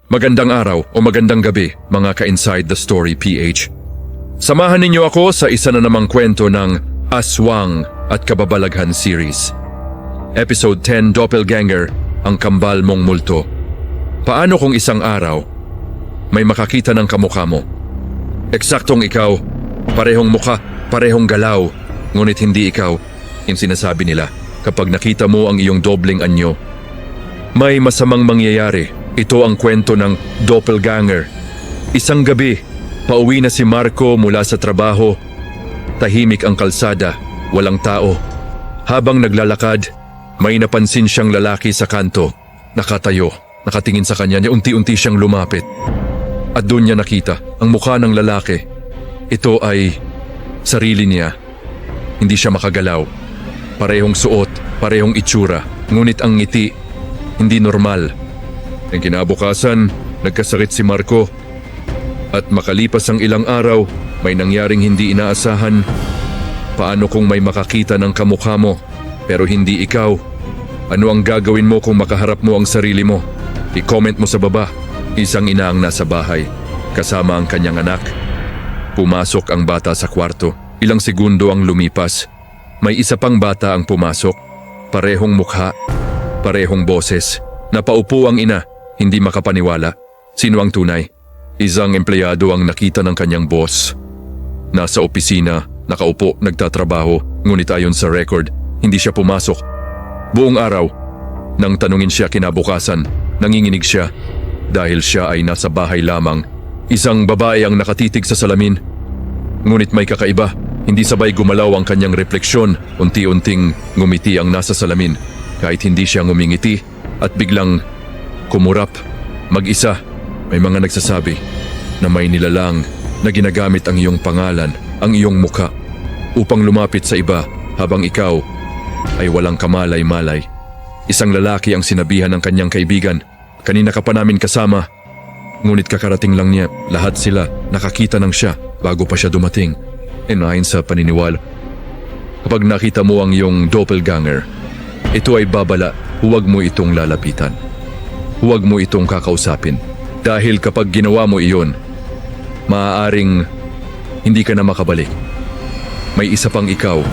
Magandang araw o magandang gabi mga ka-Inside the Story PH. Samahan ninyo ako sa isa na namang kwento ng Aswang at Kababalaghan series. Episode 10, Doppelganger, ang kambal mong multo. Paano kung isang araw may makakita ng kamukha mo? Eksaktong ikaw, parehong mukha, parehong galaw, ngunit hindi ikaw, yung sinasabi nila kapag nakita mo ang iyong dobling anyo. May masamang mangyayari. Ito ang kwento ng Doppelganger. Isang gabi, pauwi na si Marco mula sa trabaho. Tahimik ang kalsada, walang tao. Habang naglalakad, may napansin siyang lalaki sa kanto. Nakatayo, nakatingin sa kanya niya, unti-unti siyang lumapit. At doon niya nakita ang mukha ng lalaki. Ito ay sarili niya. Hindi siya makagalaw. Parehong suot, parehong itsura, ngunit ang ngiti, hindi normal. Ang kinabukasan, nagkasakit si Marco. At makalipas ang ilang araw, may nangyaring hindi inaasahan. Paano kung may makakita ng kamukha mo, pero hindi ikaw? Ano ang gagawin mo kung makaharap mo ang sarili mo? I-comment mo sa baba. Isang ina ang nasa bahay, kasama ang kanyang anak. Pumasok ang bata sa kwarto. Ilang segundo ang lumipas. May isa pang bata ang pumasok. Parehong mukha, parehong boses. Napaupo ang ina. Hindi makapaniwala. Sino ang tunay? Isang empleyado ang nakita ng kanyang boss. Nasa opisina, nakaupo, nagtatrabaho, ngunit ayon sa record, hindi siya pumasok. Buong araw, nang tanungin siya kinabukasan, nanginginig siya dahil siya ay nasa bahay lamang. Isang babae ang nakatitig sa salamin. Ngunit may kakaiba, hindi sabay gumalaw ang kanyang refleksyon, unti-unting ngumiti ang nasa salamin. Kahit hindi siya ngumingiti at biglang kumurap, mag-isa. May mga nagsasabi na may nilalang na ginagamit ang iyong pangalan, ang iyong muka, upang lumapit sa iba habang ikaw ay walang kamalay-malay. Isang lalaki ang sinabihan ng kanyang kaibigan, kanina ka pa namin kasama. Ngunit kakarating lang niya, lahat sila nakakita ng siya bago pa siya dumating. Ayon sa paniniwala, kapag nakita mo ang iyong doppelganger, ito ay babala, huwag mo itong lalapitan. Huwag mo itong kakausapin. Dahil kapag ginawa mo iyon, maaaring hindi ka na makabalik. May isa pang ikaw.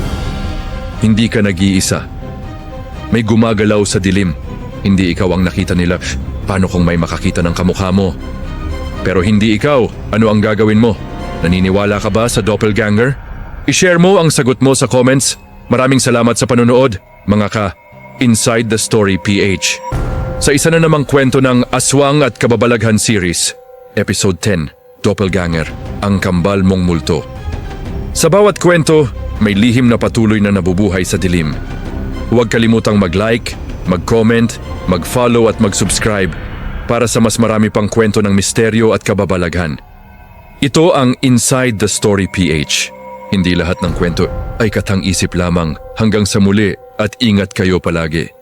Hindi ka nag-iisa. May gumagalaw sa dilim. Hindi ikaw ang nakita nila. Paano kung may makakita ng kamukha mo? Pero hindi ikaw. Ano ang gagawin mo? Naniniwala ka ba sa doppelganger? I-share mo ang sagot mo sa comments. Maraming salamat sa panonood, mga ka-Inside the Story PH. Sa isa na namang kwento ng Aswang at Kababalaghan series, Episode 10, Doppelganger, ang kambal mong multo. Sa bawat kwento, may lihim na patuloy na nabubuhay sa dilim. Huwag kalimutang mag-like, mag-comment, mag-follow at mag-subscribe para sa mas marami pang kwento ng misteryo at kababalaghan. Ito ang Inside the Story PH. Hindi lahat ng kwento ay katang-isip lamang. Hanggang sa muli at ingat kayo palagi.